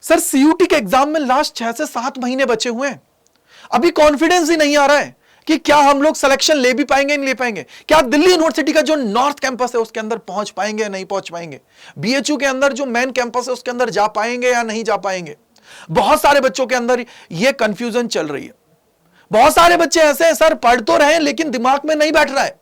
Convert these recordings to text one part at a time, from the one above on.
Sir CUT के exam में last 6 से 7 महीने बचे हुए हैं, अभी कॉन्फिडेंस ही नहीं आ रहा है कि क्या हम लोग सिलेक्शन ले भी पाएंगे नहीं ले पाएंगे, क्या दिल्ली यूनिवर्सिटी का जो नॉर्थ कैंपस है उसके अंदर पहुंच पाएंगे या नहीं पहुंच पाएंगे, बीएचयू के अंदर जो मेन कैंपस है उसके अंदर जा पाएंगे या नहीं जा पाएंगे। बहुत सारे बच्चों के अंदर यह कंफ्यूजन चल रही है। बहुत सारे बच्चे ऐसे हैं सर, पढ़ तो रहे हैं लेकिन दिमाग में नहीं बैठ रहा है,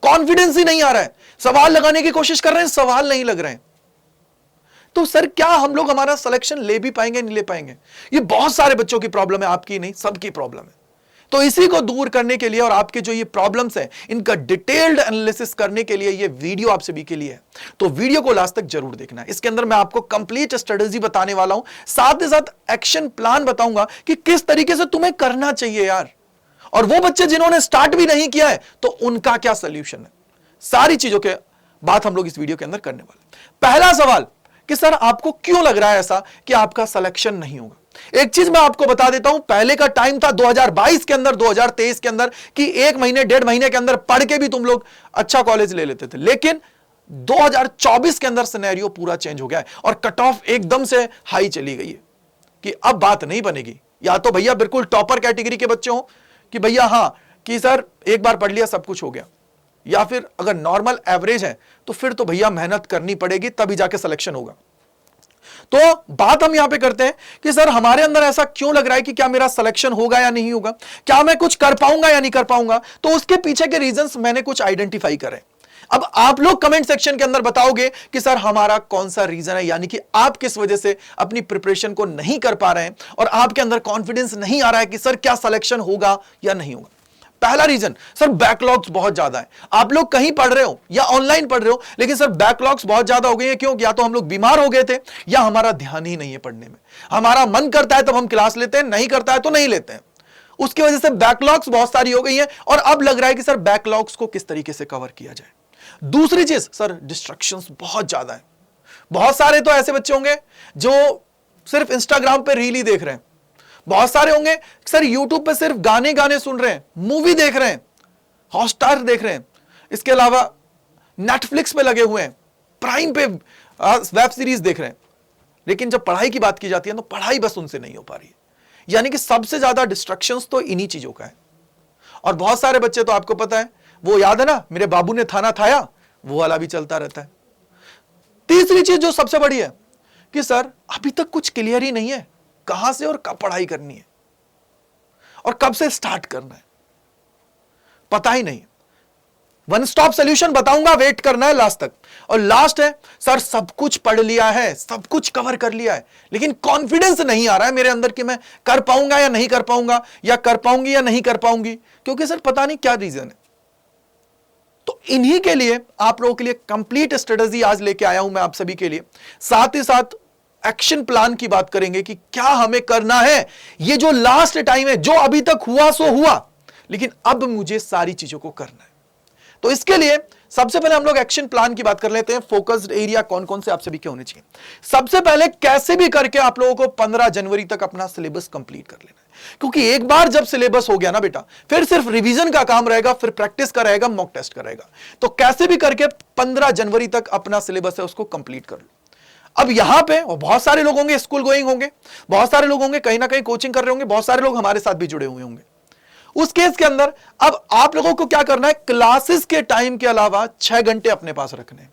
कॉन्फिडेंस ही नहीं आ रहा है, सवाल लगाने की कोशिश कर रहे हैं, सवाल नहीं लग रहे हैं। तो सर क्या हम लोग हमारा सिलेक्शन ले भी पाएंगे नहीं ले पाएंगे? ये बहुत सारे बच्चों की प्रॉब्लम है, आपकी नहीं, सबकी प्रॉब्लम है। तो इसी को दूर करने के लिए और आपके जो ये प्रॉब्लम्स हैं इनका डिटेल्ड एनालिसिस करने के लिए ये वीडियो आप सभी के लिए है। तो वीडियो को लास्ट तक जरूर देखना है। इसके अंदर मैं आपको कंप्लीट स्ट्रेटजी बताने वाला हूं, साथ ही साथ एक्शन प्लान बताऊंगा कि किस तरीके से तुम्हें करना चाहिए यार। और वो बच्चे जिन्होंने स्टार्ट भी नहीं किया है तो उनका क्या सोल्यूशन है, सारी चीजों के बात हम लोग इस वीडियो के अंदर करने वाले। पहला सवाल कि सर आपको क्यों लग रहा है ऐसा कि आपका सिलेक्शन नहीं होगा? एक चीज मैं आपको बता देता हूं, पहले का टाइम था 2022 के अंदर, 2023 के अंदर कि 1 महीने 1.5 महीने के अंदर पढ़ के भी तुम लोग अच्छा कॉलेज ले लेते थे। लेकिन 2024 के अंदर सिनेरियो पूरा चेंज हो गया है और कट ऑफ एकदम से हाई चली गई है कि अब बात नहीं बनेगी। या तो भैया बिल्कुल टॉपर कैटेगरी के बच्चे हो कि भैया हां कि सर एक बार पढ़ लिया सब कुछ हो गया, या फिर अगर नॉर्मल एवरेज है तो फिर तो भैया मेहनत करनी पड़ेगी तभी जाके सिलेक्शन होगा। तो बात हम यहां पे करते हैं कि सर हमारे अंदर ऐसा क्यों लग रहा है कि क्या मेरा सिलेक्शन होगा या नहीं होगा, क्या मैं कुछ कर पाऊंगा या नहीं कर पाऊंगा। तो उसके पीछे के रीजंस मैंने कुछ आइडेंटिफाई करे। अब आप लोग कमेंट सेक्शन के अंदर बताओगे कि सर हमारा कौन सा रीजन है, यानी कि आप किस वजह से अपनी प्रिपरेशन को नहीं कर पा रहे हैं और आपके अंदर कॉन्फिडेंस नहीं आ रहा है कि सर क्या सिलेक्शन होगा या नहीं होगा। पहला रीजन सर बैकलॉग्स बहुत ज्यादा है। आप लोग कहीं पढ़ रहे हो या ऑनलाइन पढ़ रहे हो लेकिन सर बैकलॉग्स बहुत ज्यादा हो गए हैं। क्यों? या तो हम लोग बीमार हो गए थे या हमारा ध्यान ही नहीं है पढ़ने में। हमारा मन करता है तब हम क्लास लेते हैं, नहीं करता है तो नहीं लेते हैं। उसकी वजह से बैकलॉग्स बहुत सारी हो गई हैं और अब लग रहा है कि सर बैकलॉग्स को किस तरीके से कवर किया जाए। दूसरी चीज सर डिस्ट्रैक्शंस बहुत ज्यादा है। बहुत सारे तो ऐसे बच्चे होंगे जो सिर्फ इंस्टाग्राम पे रील ही देख रहे हैं, बहुत सारे होंगे सर यूट्यूब पे सिर्फ गाने गाने सुन रहे हैं, मूवी देख रहे हैं, हॉटस्टार देख रहे हैं, इसके अलावा नेटफ्लिक्स पे लगे हुए हैं, प्राइम पे वेब सीरीज देख रहे हैं। लेकिन जब पढ़ाई की बात की जाती है तो पढ़ाई बस उनसे नहीं हो पा रही है। यानी कि सबसे ज्यादा डिस्ट्रैक्शंस तो इन्हीं चीजों का है। और बहुत सारे बच्चे तो आपको पता है, वो याद है ना, मेरे बाबू ने थाना थाया, वो वाला भी चलता रहता है। तीसरी चीज जो सबसे बड़ी है कि सर अभी तक कुछ क्लियर ही नहीं है कहां से और कब पढ़ाई करनी है और कब से स्टार्ट करना है, पता ही नहीं। वन स्टॉप सॉल्यूशन बताऊंगा, वेट करना है लास्ट तक। और लास्ट है सर सब कुछ पढ़ लिया है, सब कुछ कवर कर लिया है, लेकिन कॉन्फिडेंस नहीं आ रहा है मेरे अंदर कि मैं कर पाऊंगा या नहीं कर पाऊंगा, या कर पाऊंगी या नहीं कर पाऊंगी, क्योंकि सर पता नहीं क्या रीजन है। तो इन्हीं के लिए आप लोगों के लिए कंप्लीट स्ट्रेटजी आज लेके आया हूं मैं आप सभी के लिए। साथ ही साथ एक्शन प्लान की बात करेंगे कि क्या हमें करना है। ये जो लास्ट टाइम है, जो अभी तक हुआ सो हुआ, लेकिन अब मुझे सारी चीजों को करना है। तो इसके लिए सबसे पहले हम लोग एक्शन प्लान की बात कर लेते हैं। फोकस्ड एरिया कौन कौन से आप सभी के होने चाहिए। सबसे पहले कैसे भी करके आप लोगों को 15 जनवरी तक अपना सिलेबस कंप्लीट कर लेना है, क्योंकि एक बार जब सिलेबस हो गया ना बेटा, फिर सिर्फ रिवीजन का काम रहेगा, फिर प्रैक्टिस का रहेगा, मॉक टेस्ट का रहेगा। तो कैसे भी करके 15 जनवरी तक अपना सिलेबस है उसको कंप्लीट कर लो। अब यहां पे बहुत सारे लोग होंगे स्कूल गोइंग होंगे, बहुत सारे लोग होंगे कहीं ना कहीं कोचिंग कर रहे होंगे, बहुत सारे लोग हमारे साथ भी जुड़े हुए होंगे। उस केस के अंदर अब आप लोगों को क्या करना है, क्लासेस के टाइम के अलावा 6 घंटे अपने पास रखने हैं।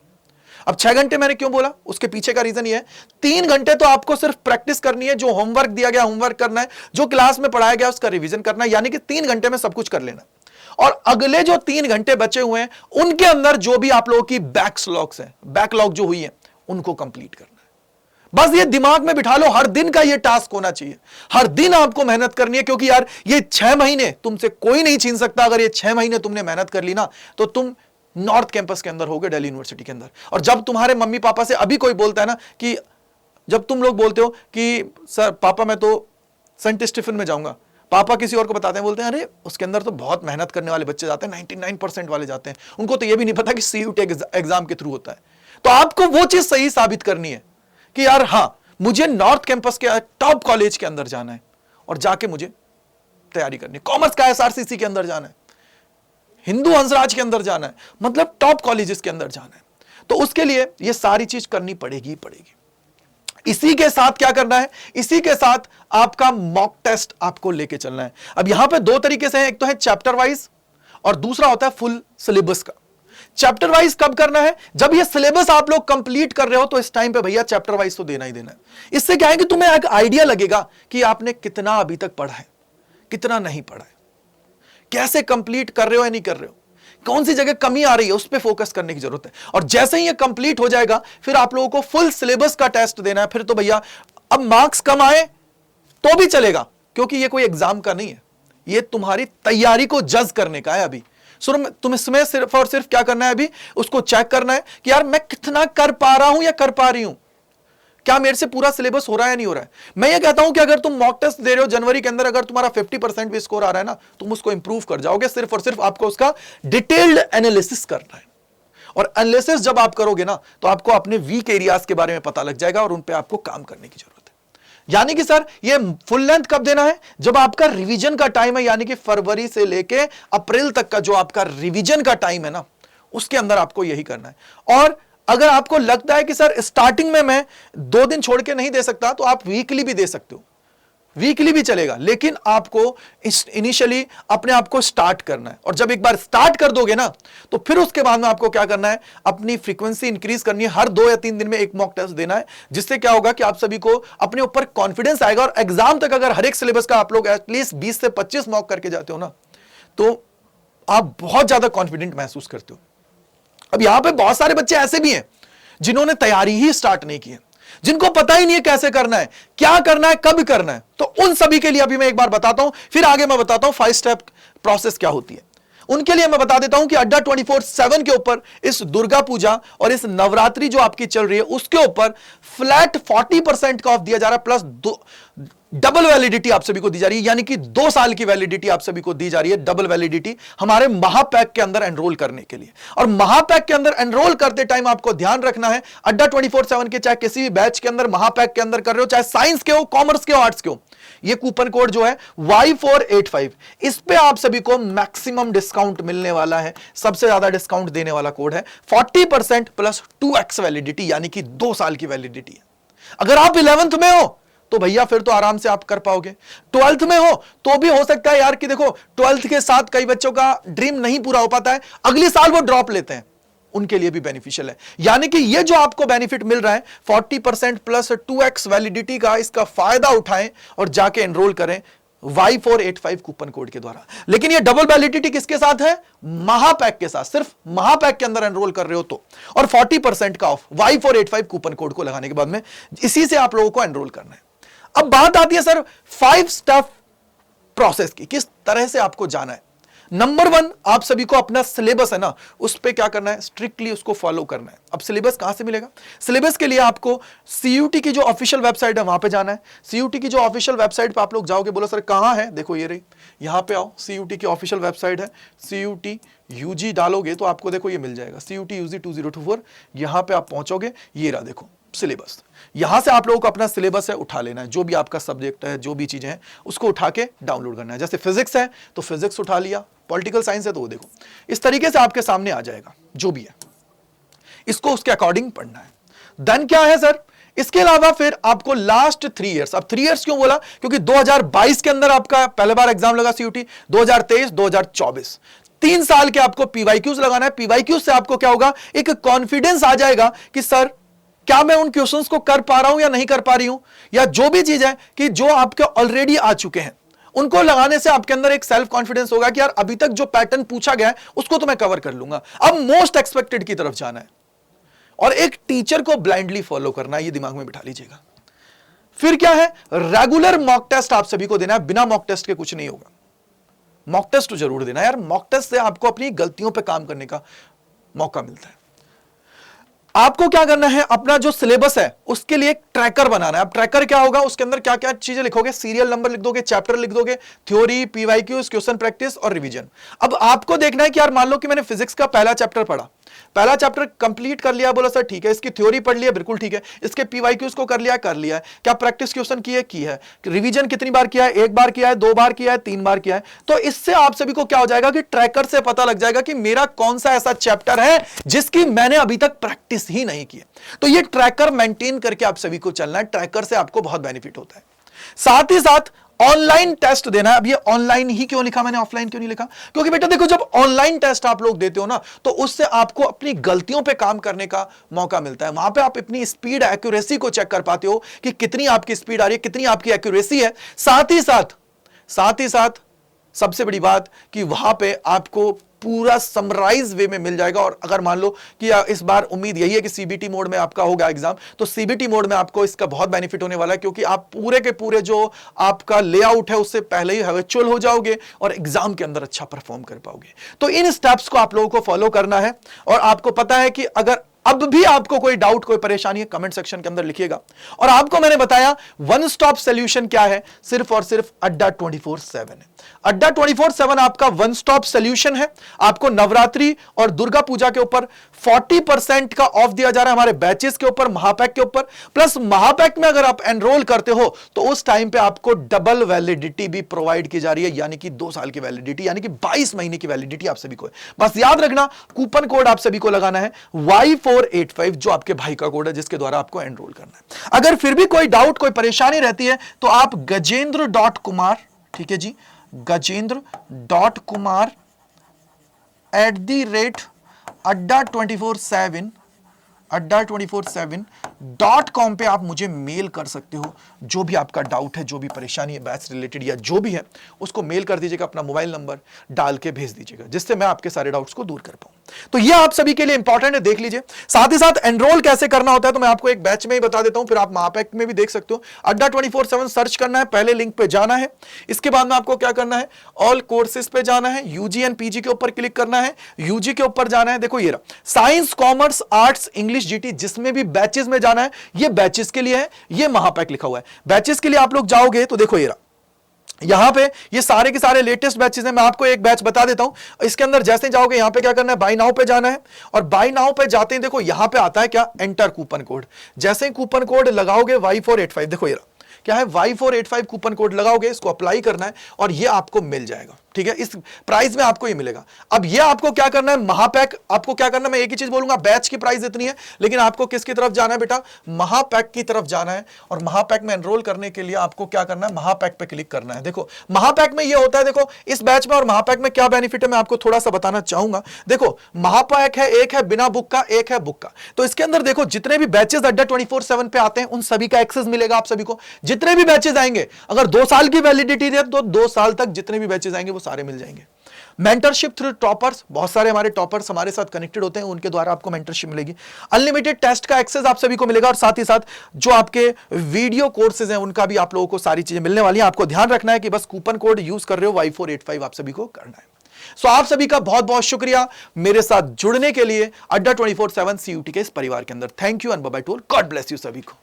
अब 6 घंटे मैंने क्यों बोला, उसके पीछे का रीजन ये है, 3 घंटे तो आपको सिर्फ प्रैक्टिस करनी है, जो होमवर्क दिया गया होमवर्क करना है, जो क्लास में पढ़ाया गया उसका रिवीजन करना है, यानी कि 3 घंटे में सब कुछ कर लेना। और अगले जो 3 घंटे बचे हुए हैं उनके अंदर जो भी आप लोगों की बैकलॉग जो हुई है उनको कंप्लीट करना है। बस ये दिमाग में बिठा लो, हर दिन का ये टास्क होना चाहिए, हर दिन आपको मेहनत करनी है, क्योंकि यार ये 6 महीने तुमसे कोई नहीं छीन सकता। अगर ये 6 महीने तुमने मेहनत कर ली ना तो तुम नॉर्थ कैंपस के अंदर होगे, दिल्ली यूनिवर्सिटी के अंदर। और जब तुम्हारे मम्मी पापा से अभी कोई बोलता है ना कि जब तुम लोग बोलते हो कि सर पापा मैं तो सेंट स्टीफन में जाऊंगा, पापा किसी और को बताते हैं, बोलते हैं अरे उसके अंदर तो बहुत मेहनत करने वाले बच्चे जाते हैं, 99% वाले जाते हैं, उनको तो ये भी नहीं पता कि सीयूटी एग्जाम के थ्रू होता है। तो आपको वो चीज सही साबित करनी है कि यार हां मुझे नॉर्थ कैंपस के टॉप कॉलेज के अंदर जाना है और जाके मुझे तैयारी करनी है। कॉमर्स का एसआरसीसी के अंदर जाना है, हिंदू हंसराज के अंदर जाना है, मतलब टॉप कॉलेजेस के अंदर जाना है। तो उसके लिए ये सारी चीज करनी पड़ेगी ही पड़ेगी। इसी के साथ क्या करना है, इसी के साथ आपका मॉक टेस्ट आपको लेके चलना है। अब यहां पे दो तरीके से है, एक तो है चैप्टर वाइज और दूसरा होता है फुल सिलेबस का। चैप्टर वाइज कब करना है, जब ये सिलेबस आप लोग कंप्लीट कर रहे हो तो इस टाइम पे भैया चैप्टर वाइज तो देना ही देना है। इससे क्या है कि तुम्हें एक आइडिया लगेगा कि आपने कितना अभी तक पढ़ा है, कितना नहीं पढ़ा है, कैसे कंप्लीट कर रहे हो या नहीं कर रहे हो, कौन सी जगह कमी आ रही है, उस पर फोकस करने की जरूरत है। और जैसे ही ये कंप्लीट हो जाएगा फिर आप लोगों को फुल सिलेबस का टेस्ट देना है। फिर तो भैया अब मार्क्स कम आए तो भी चलेगा, क्योंकि ये कोई एग्जाम का नहीं है, ये तुम्हारी तैयारी को जज करने का है। अभी तुम्हें सिर्फ और सिर्फ क्या करना है, अभी उसको चेक करना है कि यार मैं कितना कर पा रहा हूं या कर पा रही हूं, क्या मेरे से पूरा सिलेबस हो रहा है या नहीं हो रहा है। मैं ये कहता हूं कि अगर तुम मॉक टेस्ट दे रहे हो जनवरी के अंदर, अगर तुम्हारा 50% भी स्कोर आ रहा है ना, तुम उसको इंप्रूव कर जाओगे। सिर्फ और सिर्फ आपको उसका डिटेल्ड एनालिसिस करना है, और एनालिसिस जब आप करोगे ना तो आपको अपने वीक एरियाज के बारे में पता लग जाएगा और उन पे आपको काम करने की जरूरत है। यानी कि सर ये फुल लेंथ कब देना है, जब आपका रिवीजन का टाइम है, यानी कि फरवरी से लेके अप्रैल तक का जो आपका रिवीजन का टाइम है ना, उसके अंदर आपको यही करना है। और अगर आपको लगता है कि सर स्टार्टिंग में मैं 2 दिन छोड़ के नहीं दे सकता, तो आप वीकली भी दे सकते हो, वीकली भी चलेगा, लेकिन आपको इनिशियली अपने आप को स्टार्ट करना है। और जब एक बार स्टार्ट कर दोगे ना, तो फिर उसके बाद में आपको क्या करना है, अपनी फ्रीक्वेंसी इंक्रीज करनी है। हर 2 या 3 दिन में एक मॉक टेस्ट देना है, जिससे क्या होगा कि आप सभी को अपने ऊपर कॉन्फिडेंस आएगा। और एग्जाम तक अगर हर एक सिलेबस का आप लोग एटलीस्ट 20 से 25 मॉक करके जाते हो ना, तो आप बहुत ज्यादा कॉन्फिडेंट महसूस करते हो। अब यहां पे बहुत सारे बच्चे ऐसे भी हैं जिन्होंने तैयारी ही स्टार्ट नहीं की है, जिनको पता ही नहीं है कैसे करना है, क्या करना है, कब करना है। तो उन सभी के लिए अभी मैं एक बार बताता हूं, फिर आगे मैं बताता हूं 5 स्टेप प्रोसेस क्या होती है। उनके लिए मैं बता देता हूं कि अड्डा 24/7 के ऊपर इस दुर्गा पूजा और इस नवरात्रि जो आपकी चल रही है, उसके ऊपर फ्लैट 40% का ऑफ दिया जा रहा है, प्लस डबल वैलिडिटी आप सभी को दी जा रही है, यानी कि 2 साल की वैलिडिटी आप सभी को दी जा रही है, डबल वैलिडिटी हमारे महापैक के अंदर एनरोल करने के लिए। और महापैक के अंदर एनरोल करते टाइम आपको ध्यान रखना है, अड्डा 24/7 के चाहे किसी भी बैच के अंदर महापैक के अंदर कर रहे हो, चाहे साइंस के हो, कॉमर्स के हो, आर्ट्स के हो, ये कूपन कोड जो है Y485, इस पे आप सभी को मैक्सिमम डिस्काउंट मिलने वाला है। सबसे ज्यादा डिस्काउंट देने वाला कोड है 40% प्लस 2x वैलिडिटी, यानी कि 2 साल की वैलिडिटी है। अगर आप 11th में हो तो भैया फिर तो आराम से आप कर पाओगे। 12th में हो तो भी हो सकता है यार कि देखो 12th के साथ कई बच्चों का ड्रीम नहीं पूरा हो पाता है, अगले साल वो ड्रॉप लेते हैं, उनके लिए भी बेनिफिशियल है। यानी कि ये जो आपको बेनिफिट मिल रहा है 40% प्लस 2x वैलिडिटी का, इसका फायदा उठाएं और जाके एनरोल करें Y485 कूपन कोड के द्वारा। लेकिन ये डबल वैलिडिटी किसके साथ है, महापैक के साथ, सिर्फ महापैक के अंदर एनरोल कर रहे हो तो। और 40% का ऑफ Y485 कूपन कोड को लगाने के बाद में इसी से आप लोगों को एनरोल करना है। अब बात आती है सर 5 स्टेप प्रोसेस की, किस तरह से आपको जाना है। नंबर 1, आप सभी को अपना सिलेबस है ना, उस पे क्या करना है, स्ट्रिक्टली उसको फॉलो करना है। अब सिलेबस कहां से मिलेगा, सिलेबस के लिए आपको CUT की जो ऑफिशियल वेबसाइट है वहां पे जाना है। CUT की जो ऑफिशियल वेबसाइट पे आप लोग जाओगे, बोलो सर कहां है, देखो ये रही, यहां पे आओ, CUT की ऑफिशियल वेबसाइट है, CUT UG डालोगे तो आपको देखो ये मिल जाएगा, CUT UG 2024, यहां पे आप पहुंचोगे, ये रहा देखो सिलेबस। यहां से आप लोगों को अपना सिलेबस है उठा लेना है, जो भी आपका सब्जेक्ट है, जो भी चीजें हैं उसको उठा के डाउनलोड करना है। जैसे फिजिक्स है तो फिजिक्स उठा लिया, पॉलिटिकल साइंस है तो वो देखो इस तरीके से आपके सामने आ जाएगा, जो भी है इसको उसके अकॉर्डिंग पढ़ना है। देन क्या है सर, इसके अलावा फिर आपको लास्ट 3 इयर्स, अब 3 इयर्स क्यों बोला, क्योंकि 2022 के अंदर आपका पहले बार एग्जाम लगा CUT, 2023, 2024, 3 साल के आपको PYQs लगाना है। PYQs से आपको क्या होगा, एक कॉन्फिडेंस आ जाएगा कि सर क्या मैं उन क्वेश्चंस को कर पा रहा हूं या नहीं कर पा रही हूं, या जो भी चीज है कि जो आपके ऑलरेडी आ चुके हैं उनको लगाने से आपके अंदर एक सेल्फ कॉन्फिडेंस होगा कि यार अभी तक जो पैटर्न पूछा गया है उसको तो मैं कवर कर लूंगा। अब मोस्ट एक्सपेक्टेड की तरफ जाना है और एक टीचर को ब्लाइंडली फॉलो करना है, ये दिमाग में बिठा लीजिएगा। फिर क्या है, रेगुलर मॉक टेस्ट आप सभी को देना है, बिना मॉक टेस्ट के कुछ नहीं होगा। मॉक टेस्ट जरूर देना है यार, मॉक टेस्ट से आपको अपनी गलतियों पर काम करने का मौका मिलता है। आपको क्या करना है, अपना जो सिलेबस है उसके लिए एक ट्रैकर बनाना है। अब ट्रैकर क्या होगा, उसके अंदर क्या क्या चीजें लिखोगे, सीरियल नंबर लिख दोगे, चैप्टर लिख दोगे, थ्योरी, PYQs, क्वेश्चन प्रैक्टिस और रिवीजन। अब आपको देखना है कि यार मान लो कि मैंने फिजिक्स का पहला चैप्टर पढ़ा, पहला चैप्टर कंप्लीट कर लिया, बोला सर ठीक है, इसकी थ्योरी पढ़ लिया, बिल्कुल ठीक है, इसके पीवाईक्यूज को कर लिया है, क्या प्रैक्टिस क्वेश्चन की है, रिवीजन कितनी बार किया है, 1 बार किया है, 2 बार किया है, 3 बार किया है, तो इससे आप सभी को क्या हो जाएगा कि ट्रैकर से पता लग जाएगा कि मेरा कौन सा ऐसा चैप्टर है जिसकी मैंने अभी तक प्रैक्टिस ही नहीं की है। तो ये ट्रैकर मेंटेन करके आप सभी को चलना है, ट्रैकर से आपको बहुत बेनिफिट होता है। साथ ही साथ ऑनलाइन टेस्ट देना है। अब ये ऑनलाइन ही क्यों लिखा मैंने, ऑफलाइन क्यों नहीं लिखा? क्योंकि बेटा देखो, जब ऑनलाइन टेस्ट आप लोग देते हो ना, तो उससे आपको अपनी गलतियों पे काम करने का मौका मिलता है। वहां पे आप अपनी स्पीड, एक्यूरेसी को चेक कर पाते हो कि कितनी आपकी स्पीड आ रही है, कितनी आपकी एक्यूरेसी है। साथ ही साथ सबसे बड़ी बात कि वहां पे आपको पूरा समराइज वे में मिल जाएगा। और अगर मान लो कि इस बार उम्मीद यही है कि सीबीटी मोड में आपका होगा एग्जाम, तो सीबीटी मोड में आपको इसका बहुत बेनिफिट होने वाला है, क्योंकि आप पूरे के पूरे जो आपका लेआउट है उससे पहले ही हैबिचुअल हो जाओगे और एग्जाम के अंदर अच्छा परफॉर्म कर पाओगे। तो इन स्टेप्स को आप लोगों को फॉलो करना है। और आपको पता है कि अगर अब भी आपको कोई डाउट, कोई परेशानी है, कमेंट सेक्शन के अंदर लिखिएगा। और आपको मैंने बताया वन स्टॉप सॉल्यूशन क्या है, सिर्फ और सिर्फ अड्डा 24/7 है। अड्डा 24/7 आपका वन स्टॉप सॉल्यूशन है। आपको नवरात्रि और दुर्गा पूजा के ऊपर 40% का ऑफ दिया जा रहा है हमारे बैचेस के ऊपर, महापैक के ऊपर। प्लस महापैक में अगर आप एनरोल करते हो तो उस टाइम पे आपको डबल वैलिडिटी भी प्रोवाइड की जा रही है, यानी कि 2 साल की वैलिडिटी, यानी कि 22 महीने की वैलिडिटी आप सभी को है। बस याद रखना, कूपन कोड आप सभी को लगाना है Y485, जो आपके भाई का कोड है जिसके द्वारा आपको एनरोल करना है। अगर फिर भी कोई डाउट, कोई परेशानी रहती है तो आप गजेंद्र.कुमार, ठीक है जी, गजेंद्र.कुमार @अड्डा247.com पे आप मुझे मेल कर सकते हो। जो भी आपका डाउट है, जो भी परेशानी है बैच रिलेटेड या जो भी है, उसको मेल कर दीजिएगा, अपना मोबाइल नंबर डाल के भेज दीजिएगा, जिससे मैं आपके सारे डाउट्स को दूर कर पाऊं। तो ये आप सभी के लिए इंपॉर्टेंट है, देख लीजिए। साथ ही साथ एनरोल कैसे करना होता है तो मैं आपको एक बैच में ही बता देता हूं, फिर आप महापैक में भी देख सकते हो। अड्डा 24/7 सर्च करना है, पहले लिंक पे जाना है। इसके बाद में आपको क्या करना है, ऑल कोर्सेज पे जाना है, यूजी एंड पीजी के ऊपर क्लिक करना है। यूजी के ऊपर जाना है, देखो ये रहा, science, commerce, arts, English, GT, जिसमें भी बैचेस में जाना है। ये बैचेस के लिए है, ये महापैक लिखा हुआ है। बैचेस के लिए आप लोग जाओगे तो देखो ये रहा, यहां पे ये सारे के सारे लेटेस्ट बैचेस हैं। मैं आपको एक बैच बता देता हूं। इसके अंदर जैसे जाओगे, यहां पे क्या करना है, बाय नाउ पे जाना है। और बाय नाउ पे जाते ही देखो यहां पे आता है क्या, एंटर कूपन कोड। जैसे ही कूपन कोड लगाओगे Y485, देखो ये रहा, क्या है, Y485 कूपन कोड लगाओगे, इसको अप्लाई करना है और ये आपको मिल जाएगा। ठीक है, इस प्राइस में आपको ये मिलेगा। अब ये आपको क्या करना है, महापैक आपको क्या करना है, मैं एक ही चीज बोलूंगा, बैच की प्राइस इतनी है, लेकिन आपको किसकी तरफ जाना है बेटा, महापैक की तरफ जाना है। और महापैक में एनरोल करने के लिए आपको क्या करना है, महापैक पे क्लिक करना है। देखो महापैक में ये होता है, देखो इस बैच में और महापैक में क्या बेनिफिट है मैं आपको थोड़ा सा बताना चाहूंगा। देखो महापैक है, एक है बिना बुक का, एक है बुक का। तो इसके अंदर देखो जितने भी बैचेस अड्डा 24/7 पे आते हैं उन सभी का एक्सेस मिलेगा आप सभी को। जितने भी बैचेस आएंगे, अगर 2 साल की वैलिडिटी है तो 2 साल तक जितने भी बैचेस आएंगे वो सारे मिल जाएंगे। मेंटरशिप थ्रू टॉपर्स, बहुत सारे हमारे टॉपर्स हमारे साथ कनेक्टेड होते हैं, उनके द्वारा आपको मेंटरशिप मिलेगी। अनलिमिटेड टेस्ट का एक्सेस आप सभी को मिलेगा। और साथ ही साथ जो आपके वीडियो कोर्सेज हैं उनका भी आप लोगों को सारी चीजें मिलने वाली हैं। आपको ध्यान रखना है कि बस कूपन कोड यूज कर रहे हो Y485 आप सभी को करना है। सो आप सभी का बहुत बहुत शुक्रिया मेरे साथ जुड़ने के लिए अड्डा 24/7 CUT के इस परिवार के अंदर। Thank you and bye bye to all, God bless you सभी को।